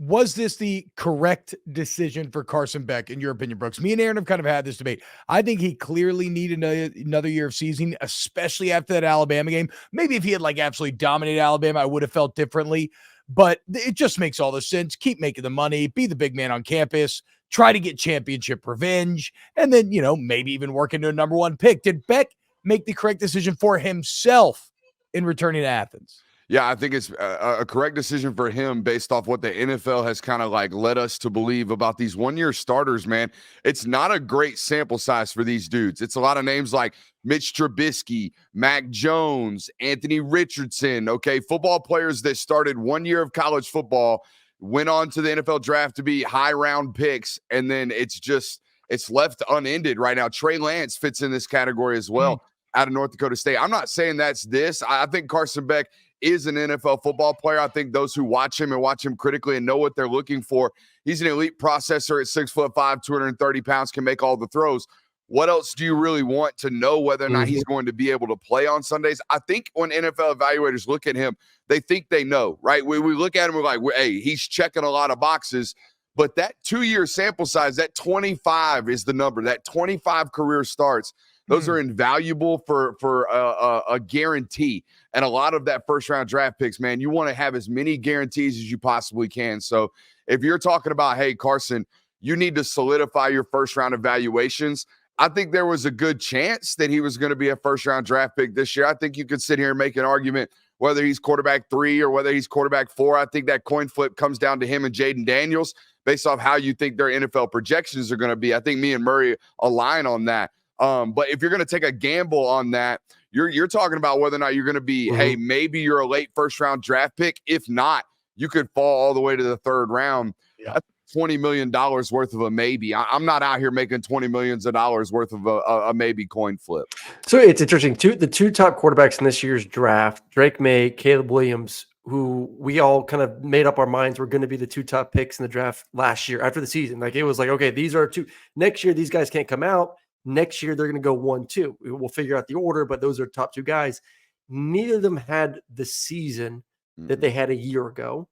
Was this the correct decision for Carson Beck, in your opinion, Brooks? Me and Aaron have kind of had this debate. I think he clearly needed another year of seasoning, especially after that Alabama game. Maybe if he had like absolutely dominated Alabama, I would have felt differently. But it just makes all the sense. Keep making the money, be the big man on campus, try to get championship revenge, and then, maybe even work into a number one pick. Did Beck make the correct decision for himself in returning to Athens? Yeah, I think it's a correct decision for him based off what the NFL has kind of like led us to believe about these one-year starters, man. It's not a great sample size for these dudes. It's a lot of names like Mitch Trubisky, Mac Jones, Anthony Richardson, okay, football players that started 1 year of college football, went on to the NFL draft to be high-round picks, and then it's left unended right now. Trey Lance fits in this category as well out of North Dakota State. I'm not saying that's this. I think Carson Beck is an NFL football player. I think those who watch him and watch him critically and know what they're looking for, he's an elite processor at 6'5", 230 pounds, can make all the throws. What else do you really want to know whether or not he's going to be able to play on Sundays? I think when NFL evaluators look at him, they think they know, right? We look at him, we're like, hey, he's checking a lot of boxes. But that 2-year sample size, that 25 is the number. That 25 career starts, those are invaluable for a guarantee. And a lot of that first-round draft picks, man, you want to have as many guarantees as you possibly can. So if you're talking about, hey, Carson, you need to solidify your first-round evaluations, I think there was a good chance that he was going to be a first-round draft pick this year. I think you could sit here and make an argument whether he's quarterback 3 or whether he's quarterback 4. I think that coin flip comes down to him and Jaden Daniels based off how you think their NFL projections are going to be. I think me and Murray align on that. But if you're going to take a gamble on that, you're talking about whether or not you're going to be, hey, maybe you're a late first-round draft pick. If not, you could fall all the way to the third round. Yeah. That's $20 million worth of a maybe. I'm not out here making $20 million worth of a maybe coin flip. So it's interesting. The two top quarterbacks in this year's draft, Drake May, Caleb Williams, who we all kind of made up our minds were going to be the two top picks in the draft last year after the season. Like it was like, okay, these are two. Next year, these guys can't come out. Next year, they're going to go 1-2. We'll figure out the order, but those are top two guys. Neither of them had the season that they had a year ago,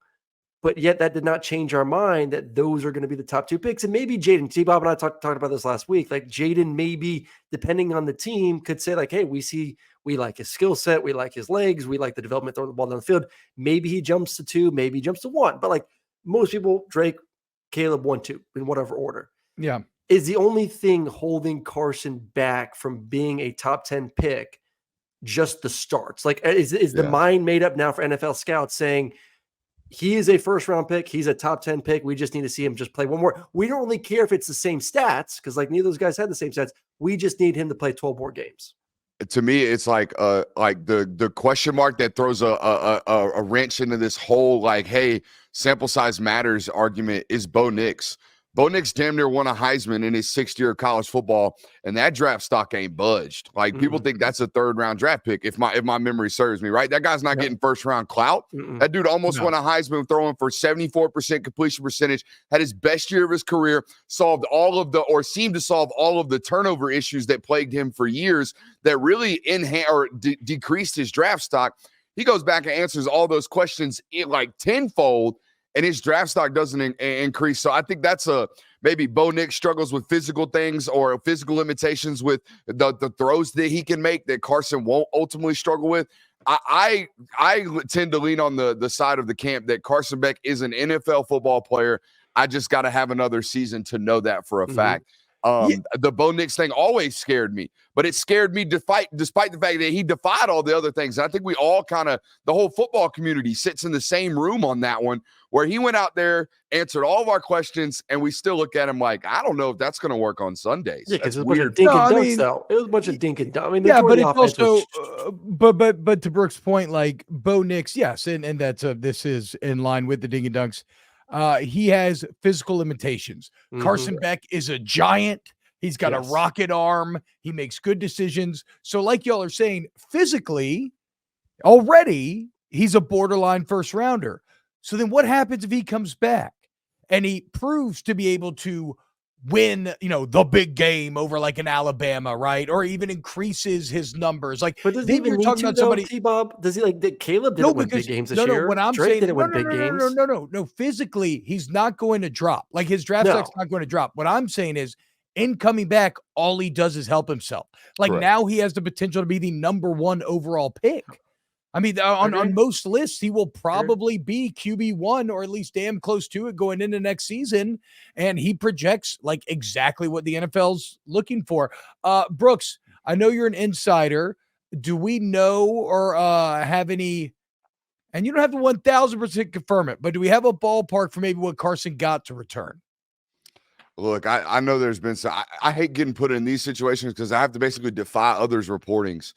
but yet that did not change our mind that those are going to be the top two picks. And maybe Jaden, T-Bob and I talked about this last week. Like Jaden, maybe depending on the team, could say like, hey, we like his skill set, we like his legs, we like the development throwing the ball down the field. Maybe he jumps to 2, maybe he jumps to 1. But like most people, Drake, Caleb, 1-2 in whatever order. Yeah. Is the only thing holding Carson back from being a top 10 pick just the starts? Like, is the mind made up now for NFL scouts saying he is a first-round pick, he's a top 10 pick, we just need to see him just play one more? We don't really care if it's the same stats because, like, neither of those guys had the same stats. We just need him to play 12 more games. To me, it's like the question mark that throws a wrench into this whole, like, hey, sample size matters argument is Bo Nix. Bo Nix damn near won a Heisman in his 6th year of college football, and that draft stock ain't budged. Like people think that's a 3rd-round draft pick, if my memory serves me right. That guy's not getting 1st-round clout. That dude almost won a Heisman throwing for 74% completion percentage, had his best year of his career, seemed to solve all of the turnover issues that plagued him for years that really decreased his draft stock. He goes back and answers all those questions like tenfold, and his draft stock doesn't increase. So I think that's maybe Bo Nix struggles with physical things or physical limitations with the throws that he can make that Carson won't ultimately struggle with. I tend to lean on the side of the camp that Carson Beck is an NFL football player. I just got to have another season to know that for a fact. The Bo Nix thing always scared me, but it scared me despite the fact that he defied all the other things. And I think we all the whole football community sits in the same room on that one, where he went out there, answered all of our questions, and we still look at him like, I don't know if that's going to work on Sundays. Yeah, because it was a bunch of dink and dunks, though. It was a bunch of dink and dunks. I mean, yeah, but it's also, but to Brooks' point, like Bo Nix, yes, and this is in line with the dink and dunks. He has physical limitations. Carson Beck is a giant. He's got a rocket arm. He makes good decisions. So like y'all are saying, physically, already, he's a borderline first rounder. So then what happens if he comes back and he proves to be able to win, the big game over like an Alabama, right? Or even increases his numbers. Like, But does he then even you're need talking to about though, somebody. T-Bob? Does he Caleb No, didn't win big because games this what year. I'm Drake saying, didn't win big games. no. Physically, he's not going to drop. Like, his draft stock's not going to drop. What I'm saying is, in coming back, all he does is help himself. Like, Correct. now he has the potential to be the number 1 overall pick. I mean, on most lists, he will probably be QB1 or at least damn close to it going into next season. And he projects like exactly what the NFL's looking for. Brooks, I know you're an insider. Do we know or have any, and you don't have to 1000% confirm it, but do we have a ballpark for maybe what Carson got to return? Look, I know there's been some, I hate getting put in these situations because I have to basically defy others' reportings.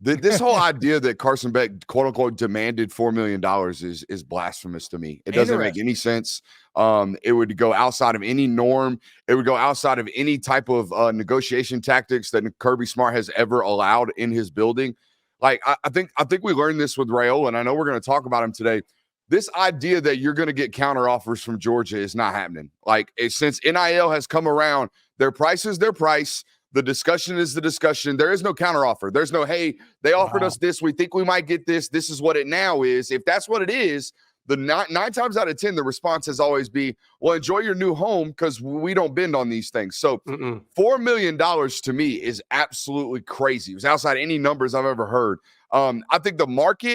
This whole idea that Carson Beck, quote unquote, demanded $4 million is blasphemous to me. It doesn't make any sense. It would go outside of any norm. It would go outside of any type of negotiation tactics that Kirby Smart has ever allowed in his building. Like, I think we learned this with Raiola, and I know we're going to talk about him today. This idea that you're going to get counter offers from Georgia is not happening. Like, since NIL has come around, their price is their price. The discussion is the discussion. There is no counteroffer. There's no, hey, they offered us this. We think we might get this. This is what it now is. If that's what it is, the nine times out of 10, the response has always be, well, enjoy your new home because we don't bend on these things. So $4 million to me is absolutely crazy. It was outside any numbers I've ever heard. I think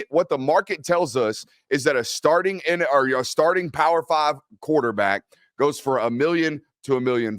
what the market tells us is that a starting Power 5 quarterback goes for $1 million to $1.5 million.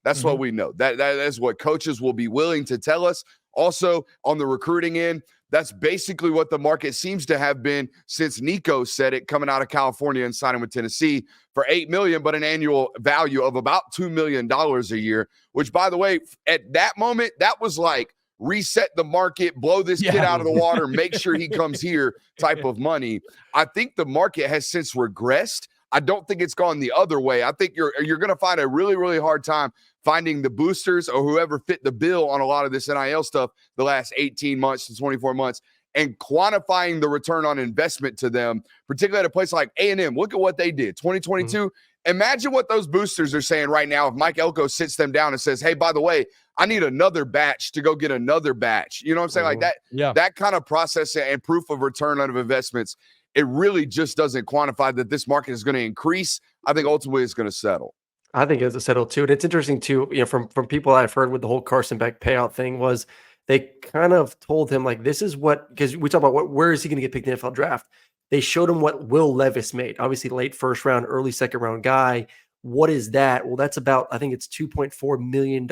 That's what we know. That is what coaches will be willing to tell us. Also, on the recruiting end, that's basically what the market seems to have been since Nico said it, coming out of California and signing with Tennessee for $8 million, but an annual value of about $2 million a year, which, by the way, at that moment, that was like reset the market, blow this kid out of the water, make sure he comes here type of money. I think the market has since regressed. I don't think it's gone the other way. I think you're going to find a really, really hard time finding the boosters or whoever fit the bill on a lot of this NIL stuff the last 18 months to 24 months and quantifying the return on investment to them, particularly at a place like A&M. Look at what they did, 2022. Imagine what those boosters are saying right now if Mike Elko sits them down and says, hey, by the way, I need another batch to go get another batch. You know what I'm saying? Like that, that kind of process and proof of return on investments, it really just doesn't quantify that this market is going to increase. I think ultimately it's going to settle. I think it's a settle too. And it's interesting too, from people I've heard with the whole Carson Beck payout thing was they kind of told him like, this is what, because we talk about where is he going to get picked in the NFL draft? They showed him what Will Levis made, obviously late first round, early second round guy. What is that? Well, that's about, I think it's $2.4 million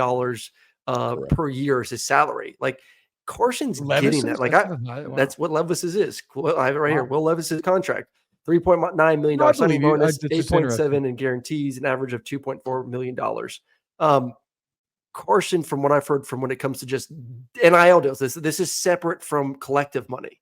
per year is his salary. Like Carson's getting that. Like that's what Levis's is. I have it right here. Will Levis's contract. $3.9 million signing bonus, 8.7 in guarantees, an average of $2.4 million. Carson, from what I've heard, from when it comes to just NIL deals, this is separate from collective money,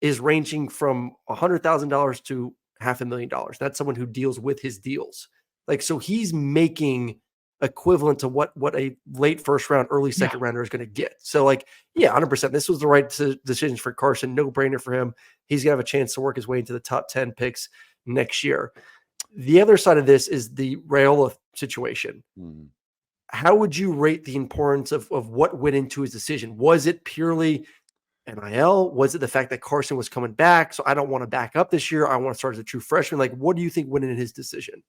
is ranging from $100,000 to $500,000. That's someone who deals with his deals. Like, so he's making equivalent to what a late first round, early second rounder is going to get. So like, 100%. This was the right decision for Carson. No brainer for him. He's going to have a chance to work his way into the top 10 picks next year. The other side of this is the Raiola situation. How would you rate the importance of what went into his decision? Was it purely NIL? Was it the fact that Carson was coming back? So I don't want to back up this year. I want to start as a true freshman. Like, what do you think went in his decision?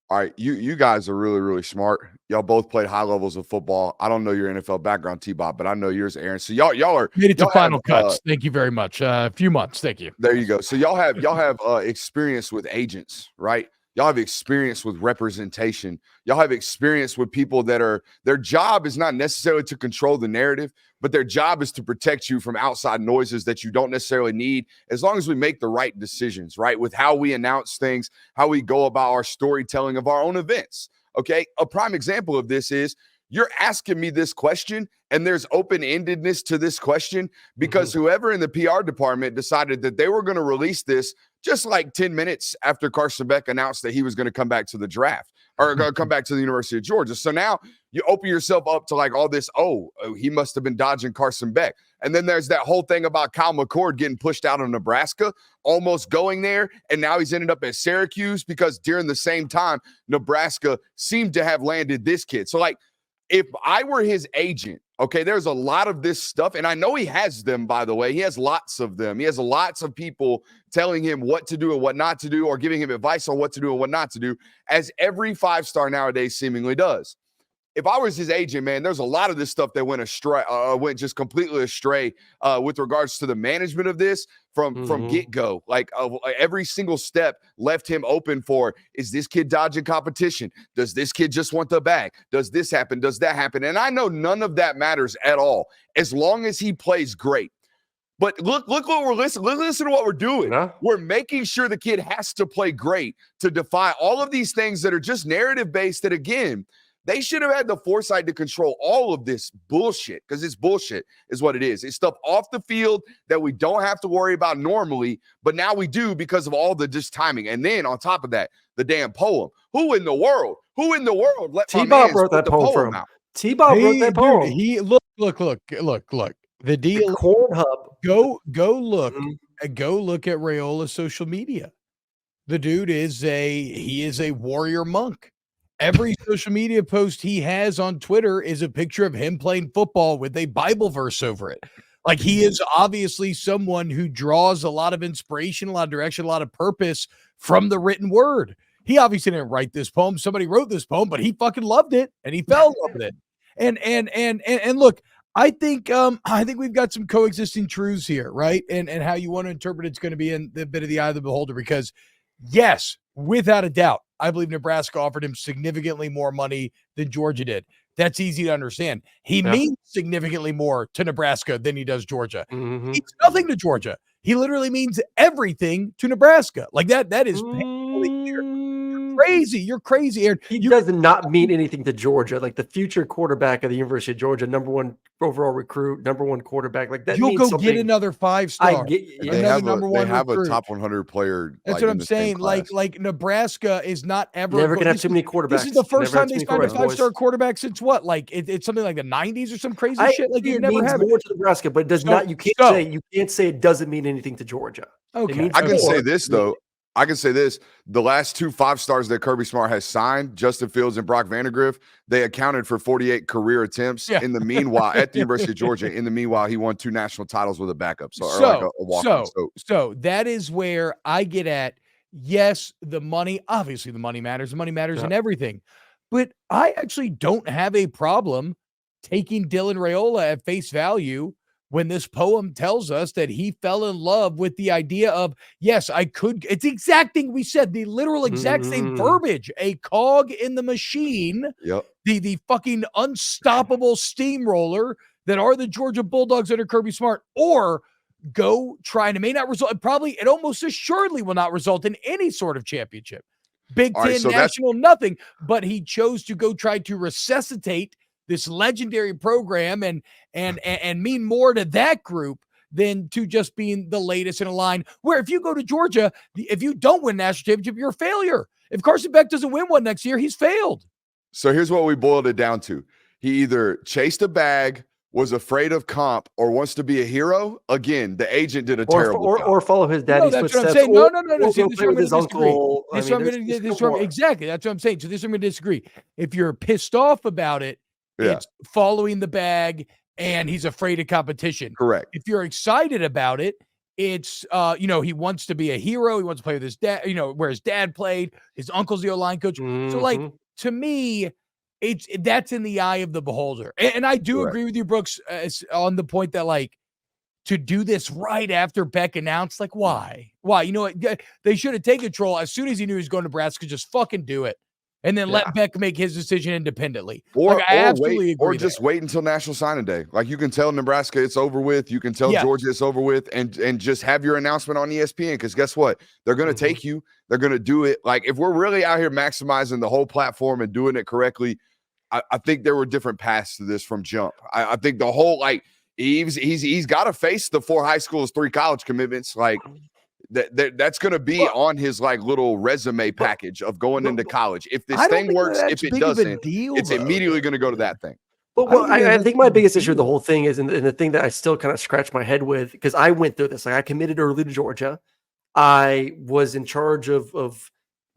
All right, you guys are really, really smart. Y'all both played high levels of football. I don't know your NFL background, T-Bob, but I know yours, Aaron. So y'all are made it to final cuts. Thank you very much. A few months. Thank you. There you go. So y'all have experience with agents, right? Y'all have experience with representation. Y'all have experience with people that their job is not necessarily to control the narrative, but their job is to protect you from outside noises that you don't necessarily need, as long as we make the right decisions, right? With how we announce things, how we go about our storytelling of our own events. Okay. A prime example of this is you're asking me this question and there's open-endedness to this question because whoever in the PR department decided that they were going to release this just like 10 minutes after Carson Beck announced that he was going to come back to the draft or going to come back to the University of Georgia. So now you open yourself up to like all this, he must have been dodging Carson Beck. And then there's that whole thing about Kyle McCord getting pushed out of Nebraska, almost going there. And now he's ended up at Syracuse because during the same time, Nebraska seemed to have landed this kid. So, like, if I were his agent, okay, there's a lot of this stuff. And I know he has them, by the way. He has lots of them. He has lots of people telling him what to do and what not to do, or giving him advice on what to do and what not to do, as every five-star nowadays seemingly does. If I was his agent, man, there's a lot of this stuff that went astray, went just completely astray with regards to the management of this from get-go. Like every single step left him open for, is this kid dodging competition? Does this kid just want the bag? Does this happen? Does that happen? And I know none of that matters at all, as long as he plays great. But look what we're listening. Listen to what we're doing. Yeah. We're making sure the kid has to play great to defy all of these things that are just narrative-based that, again, they should have had the foresight to control all of this bullshit, because it's bullshit is what it is. It's stuff off the field that we don't have to worry about normally, but now we do because of all the just timing. And then on top of that, the damn poem. Who in the world let T-Bob wrote that poem for him? out? T-Bob wrote that poem. Dude, he look. The deal. The Corn Hub. Go look at Raiola's social media. The dude is a warrior monk. Every social media post he has on Twitter is a picture of him playing football with a Bible verse over it. Like, he is obviously someone who draws a lot of inspiration, a lot of direction, a lot of purpose from the written word. He obviously didn't write this poem. Somebody wrote this poem, but he fucking loved it and he fell in love with it. And look, I think we've got some coexisting truths here, right? And how you want to interpret it's going to be in the bit of the eye of the beholder, because yes, without a doubt, I believe Nebraska offered him significantly more money than Georgia did. That's easy to understand. He means significantly more to Nebraska than he does Georgia. He means nothing to Georgia. He literally means everything to Nebraska. Like that is painfully clear. You're crazy, Aaron. He does not mean anything to Georgia. Like, the future quarterback of the University of Georgia, number one overall recruit, number one quarterback. Like, that you'll means go get another 5-star. They have a top 100 player. That's what I'm saying. Like Nebraska is not ever never gonna have too many quarterbacks. This is the first time they signed a 5-star quarterback since what? Like it's something like the 90s or some crazy shit. Like, it never happened. More to Nebraska, but it does not. You can't say it doesn't mean anything to Georgia. Okay, I can say this though. I can say this: the last two 5-stars that Kirby Smart has signed, Justin Fields and Brock Vandagriff, they accounted for 48 career attempts. Yeah. In the meanwhile, at the University of Georgia, in the meanwhile, he won 2 national titles with a backup. So that is where I get at. Yes, the money, obviously the money matters. The money matters in everything. But I actually don't have a problem taking Dylan Raiola at face value when this poem tells us that he fell in love with the idea of, yes, I could. It's the exact thing we said, the literal exact same verbiage, a cog in the machine, the fucking unstoppable steamroller that are the Georgia Bulldogs under Kirby Smart, or go try, and it may not result, probably it almost assuredly will not result in any sort of championship. Big Ten, national, nothing, but he chose to go try to resuscitate this legendary program and mean more to that group than to just being the latest in a line where if you go to Georgia, if you don't win national championship, you're a failure. If Carson Beck doesn't win one next year, he's failed. So here's what we boiled it down to. He either chased a bag, was afraid of comp, or wants to be a hero. Again, the agent did a terrible job. Or follow his daddy's footsteps. That's what I'm saying. No. See, this with his uncle. Exactly. That's what I'm saying. So this I'm going to disagree. If you're pissed off about it, it's following the bag and he's afraid of competition. Correct. If you're excited about it, it's, he wants to be a hero. He wants to play with his dad, where his dad played. His uncle's the O-line coach. So, like, to me, that's in the eye of the beholder. And I do agree with you, Brooks, on the point that, like, to do this right after Beck announced, like, why? You know what? They should have taken control as soon as he knew he was going to Nebraska. Just fucking do it. And then let Beck make his decision independently. I absolutely agree. Or just wait until National Signing Day. Like, you can tell Nebraska it's over with. You can tell Georgia it's over with, and just have your announcement on ESPN. Because guess what? They're going to take you. They're going to do it. Like, if we're really out here maximizing the whole platform and doing it correctly, I think there were different paths to this from jump. I think the whole, like, he's got to face the 4 high schools, 3 college commitments. Like, that's going to be on his, like, little resume package of going into college. If this thing works, if it doesn't, it's immediately going to go to that thing. But I don't what think I that's think my a big biggest issue with the deal. whole thing is, and the thing that I still kind of scratch my head with, because I went through this. Like I committed early to Georgia. I was in charge of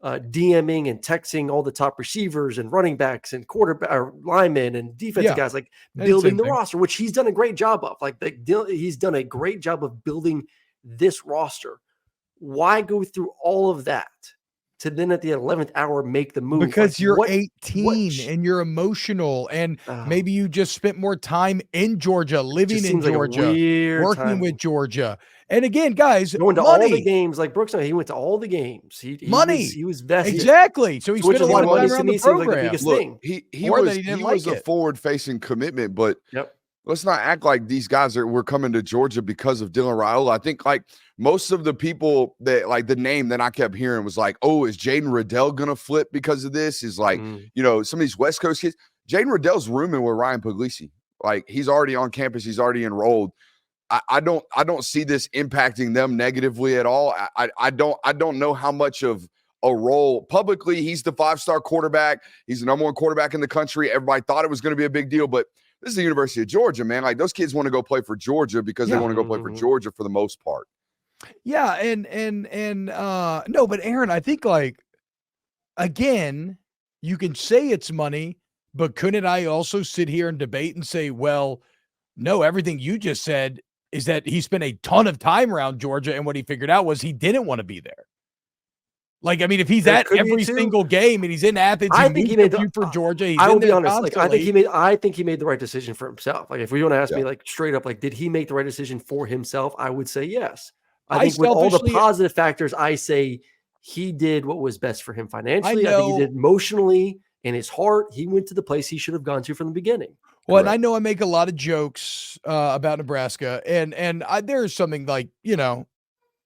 DMing and texting all the top receivers and running backs and quarterback or linemen and defensive Yeah, guys, like I did the building same the thing. roster, which he's done a great job of. He's done a great job of building this roster. Why go through all of that to then at the 11th hour make the move? Like Because you're what 18 and you're emotional, and oh, maybe you just spent more time in Georgia, living just in seems like a Georgia, weird working timing. with Georgia. And again, guys, Going to all the money, games, like Brooks said, he went to all the games. money. He was vested, Exactly. So he which spent a is lot why of money time to around the me seems like the program, biggest Look, thing. he or that he was didn't like a it. forward-facing commitment, but Yep. let's not act like these guys were coming to Georgia because of Dylan Raiola. I think like most of the people that like the name that I kept hearing was like, oh, is Jaden Riddell gonna flip because of this? Is like, some of these West Coast kids. Jaden Riddell's rooming with Ryan Puglisi. Like he's already on campus, he's already enrolled. I don't see this impacting them negatively at all. I don't know how much of a role publicly. He's the 5-star quarterback. He's the number 1 quarterback in the country. Everybody thought it was going to be a big deal, but this is the University of Georgia, man. Like those kids want to go play for Georgia because they want to go play for Georgia for the most part. Yeah, no, but Aaron, I think like again, you can say it's money, but couldn't I also sit here and debate and say, well, no, everything you just said is that he spent a ton of time around Georgia, and what he figured out was he didn't want to be there. Like, I mean, if he's There at could be every too. single game and he's in Athens, I he think moved he made to the. Georgia, he's I will in be there honest. Like constantly. I think he made the right decision for himself. Like if we want to ask Yeah. me like straight up, like did he make the right decision for himself? I would say yes. I I think with all the selfishly- positive factors, I say he did what was best for him financially. I think he know- did emotionally in his heart. He went to the place he should have gone to from the beginning. Well, and I know I make a lot of jokes about Nebraska, and there's something like,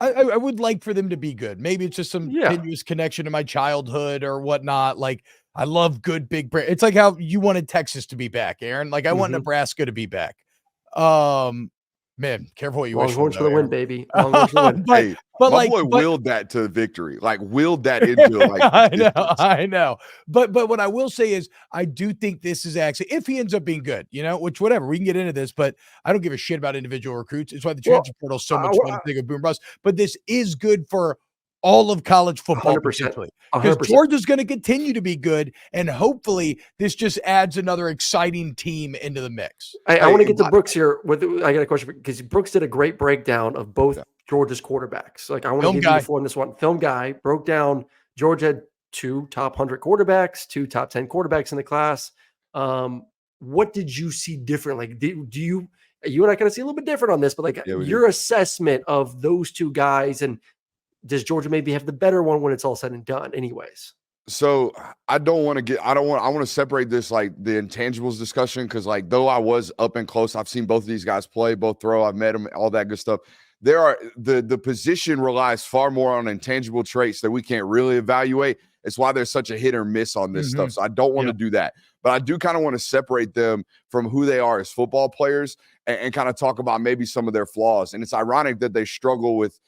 I would like for them to be good. Maybe it's just some tenuous connection to my childhood or whatnot. Like I love good big. It's like how you wanted Texas to be back, Aaron. Like I want Nebraska to be back. Man, careful what you wish for. Longhorns for the win, baby. Longhorns for the win. But my boy willed that to victory. Like willed that into like I know. But what I will say is I do think this is actually, if he ends up being good, which whatever, we can get into this, but I don't give a shit about individual recruits. It's why the transfer portal is so much fun to think of boom bust. But this is good for all of college football 100%. potentially, because Georgia's going to continue to be good, and hopefully this just adds another exciting team into the mix. I want to get to Brooks here. I got a question because Brooks did a great breakdown of both Georgia's quarterbacks. Like I want to give you the floor on this one. Film guy broke down Georgia had 2 top 100 quarterbacks, 2 top 10 quarterbacks in the class. What did you see different? Like, do you and I kind of see a little bit different on this, but like your assessment of those 2 guys, and does Georgia maybe have the better one when it's all said and done anyways? So I want to separate this, like the intangibles discussion. Cause like, though I was up and close, I've seen both of these guys play, both throw, I've met them, all that good stuff. There are the position relies far more on intangible traits that we can't really evaluate. It's why there's such a hit or miss on this stuff. So I don't want to do that, but I do kind of want to separate them from who they are as football players and kind of talk about maybe some of their flaws. And it's ironic that they struggle with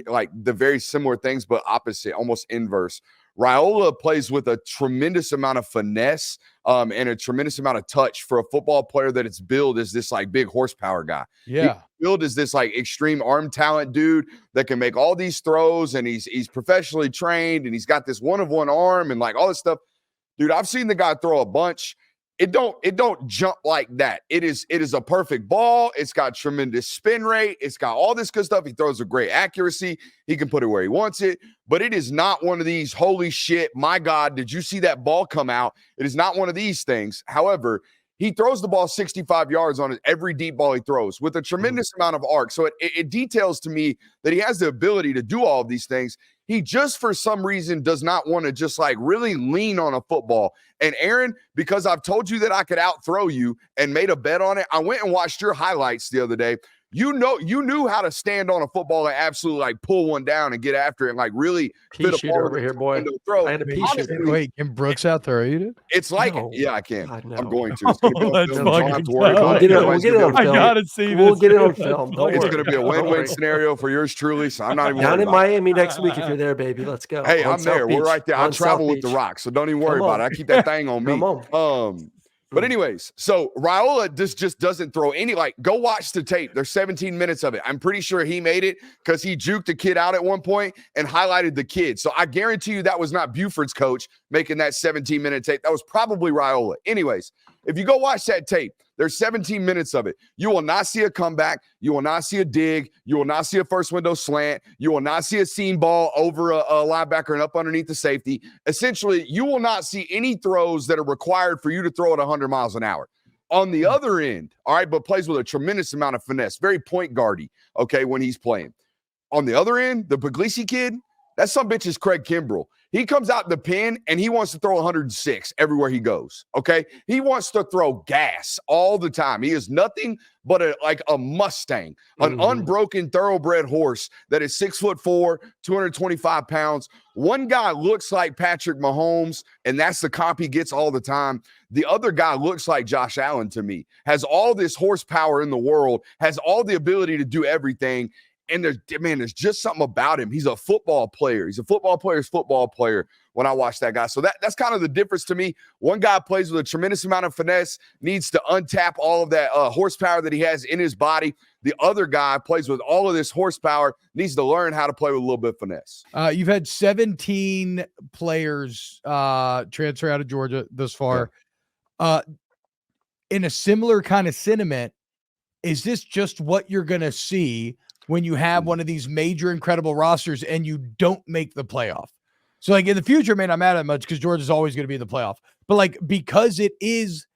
like the very similar things, but opposite, almost inverse. Raiola plays with a tremendous amount of finesse and a tremendous amount of touch for a football player that it's billed as this like big horsepower guy. Yeah. He's billed as this like extreme arm talent dude that can make all these throws, and he's professionally trained, and he's got this one-of-one arm and like all this stuff. Dude, I've seen the guy throw a bunch. It don't jump like that. It is a perfect ball. It's got tremendous spin rate. It's got all this good stuff. He throws with great accuracy. He can put it where he wants it, but it is not one of these, holy shit, my God, did you see that ball come out? It is not one of these things. However, he throws the ball 65 yards on every deep ball he throws with a tremendous amount of arc. So it details to me that he has the ability to do all of these things. He just, for some reason, does not want to just like really lean on a football. And Aaron, because I've told you that I could out-throw you and made a bet on it, I went and watched your highlights the other day. You knew how to stand on a football and absolutely like pull one down and get after it and like really fit a ball over here, boy. throw. I had a pea shooter. Wait, can Brooks out throw you? It's like, no. yeah, I can. God, no. I'm going to. It's going to be on film. You don't have to worry We'll about get it. it. We'll get it on film. I gotta see We'll this. get it on film. Don't It's worry. going to be a win-win scenario for yours truly. So I'm not even down worried in about Miami next week if you're there, baby. Let's go. Hey, On I'm South there. We're Beach. right there. I On travel South with the Beach. Rock, so don't even worry Come about on. it. I keep that thing on me. Come on. But anyways, so Raiola just doesn't throw any, like, go watch the tape. There's 17 minutes of it. I'm pretty sure he made it because he juked a kid out at one point and highlighted the kid. So I guarantee you that was not Buford's coach making that 17-minute tape. That was probably Raiola. Anyways, if you go watch that tape, there's 17 minutes of it. You will not see a comeback. You will not see a dig. You will not see a first window slant. You will not see a seam ball over a linebacker and up underneath the safety. Essentially, you will not see any throws that are required for you to throw at 100 miles an hour. On the other end, all right, but plays with a tremendous amount of finesse, very point guardy, okay, when he's playing. On the other end, the Puglisi kid, that some bitch is Craig Kimbrell. He comes out the pen and he wants to throw 106 everywhere he goes, okay? He wants to throw gas all the time. He is nothing but like a Mustang, an unbroken thoroughbred horse that is 6'4", 225 pounds. One guy looks like Patrick Mahomes, and that's the comp he gets all the time. The other guy looks like Josh Allen to me, has all this horsepower in the world, has all the ability to do everything. And there's just something about him. He's a football player. He's a football player when I watch that guy. So that's kind of the difference to me. One guy plays with a tremendous amount of finesse, needs to untap all of that horsepower that he has in his body. The other guy plays with all of this horsepower, needs to learn how to play with a little bit of finesse. You've had 17 players transfer out of Georgia thus far. Yeah. In a similar kind of sentiment, is this just what you're going to see when you have one of these major, incredible rosters and you don't make the playoff? So, like, in the future, may not matter that much because Georgia's always going to be in the playoff. But, like, because it is,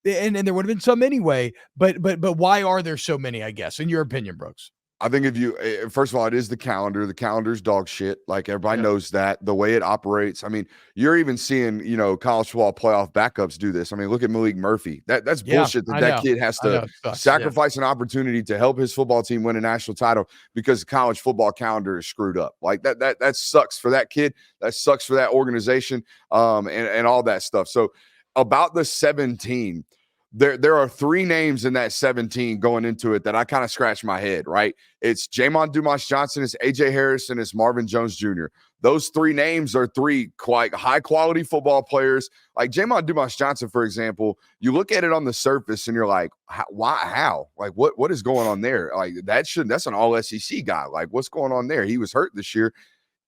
and there would have been some anyway, but why are there so many, I guess, in your opinion, Brooks? I think if you, first of all, it is the calendar. The calendar's dog shit. Like, everybody knows that. The way it operates. I mean, you're even seeing, college football playoff backups do this. I mean, look at Malik Murphy. That's bullshit that kid has to sacrifice an opportunity to help his football team win a national title because the college football calendar is screwed up. Like, that sucks for that kid. That sucks for that organization, and all that stuff. So about the 17, there are three names in that 17 going into it that I kind of scratch my head, right? It's Jamon Dumas-Johnson, it's A.J. Harrison, it's Marvin Jones Jr. Those three names are three quite high-quality football players. Like Jamon Dumas-Johnson, for example, you look at it on the surface and you're like, how? Like, what is going on there? Like, that's an all-SEC guy. Like, what's going on there? He was hurt this year.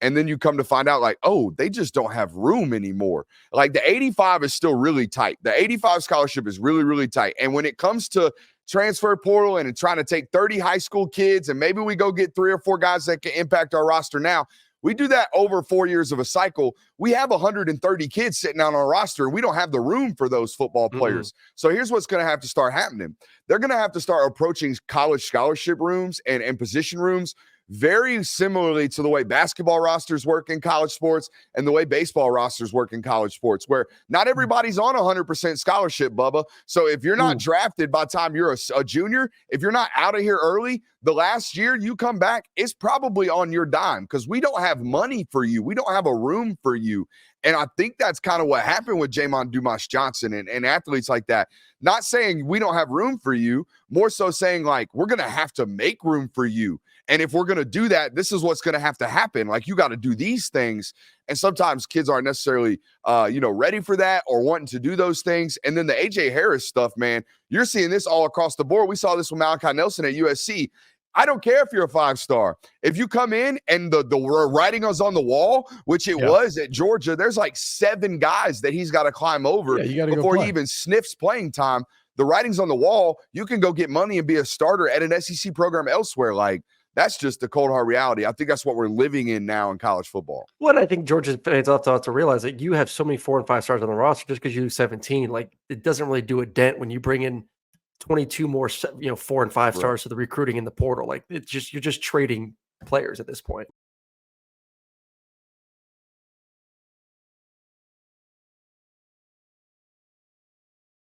And then you come to find out, like, oh, they just don't have room anymore. Like, the 85 is still really tight. The 85 scholarship is really, really tight. And when it comes to transfer portal and trying to take 30 high school kids, and maybe we go get 3 or 4 guys that can impact our roster now, we do that over 4 years of a cycle. We have 130 kids sitting out on our roster, and we don't have the room for those football players. So here's what's going to have to start happening. They're going to have to start approaching college scholarship rooms and position rooms very similarly to the way basketball rosters work in college sports and the way baseball rosters work in college sports, where not everybody's on 100% scholarship, Bubba. So if you're not drafted by the time you're a junior, if you're not out of here early, the last year you come back, it's probably on your dime because we don't have money for you. We don't have a room for you. And I think that's kind of what happened with Jamon Dumas-Johnson and athletes like that. Not saying we don't have room for you, more so saying, like, we're going to have to make room for you. And if we're going to do that, this is what's going to have to happen. Like, you got to do these things. And sometimes kids aren't necessarily, ready for that or wanting to do those things. And then the A.J. Harris stuff, man, you're seeing this all across the board. We saw this with Malachi Nelson at USC. I don't care if you're a 5-star. If you come in and the writing is on the wall, which it was at Georgia, there's like 7 guys that he's got to climb over before he even sniffs playing time. The writing's on the wall. You can go get money and be a starter at an SEC program elsewhere. Like, that's just the cold hard reality. I think that's what we're living in now in college football. What I think Georgia's fans have to realize that you have so many 4 and 5 stars on the roster just because you do 17. Like, it doesn't really do a dent when you bring in 22 more, 4 and 5 stars to the recruiting in the portal. Like, it's just, you're just trading players at this point.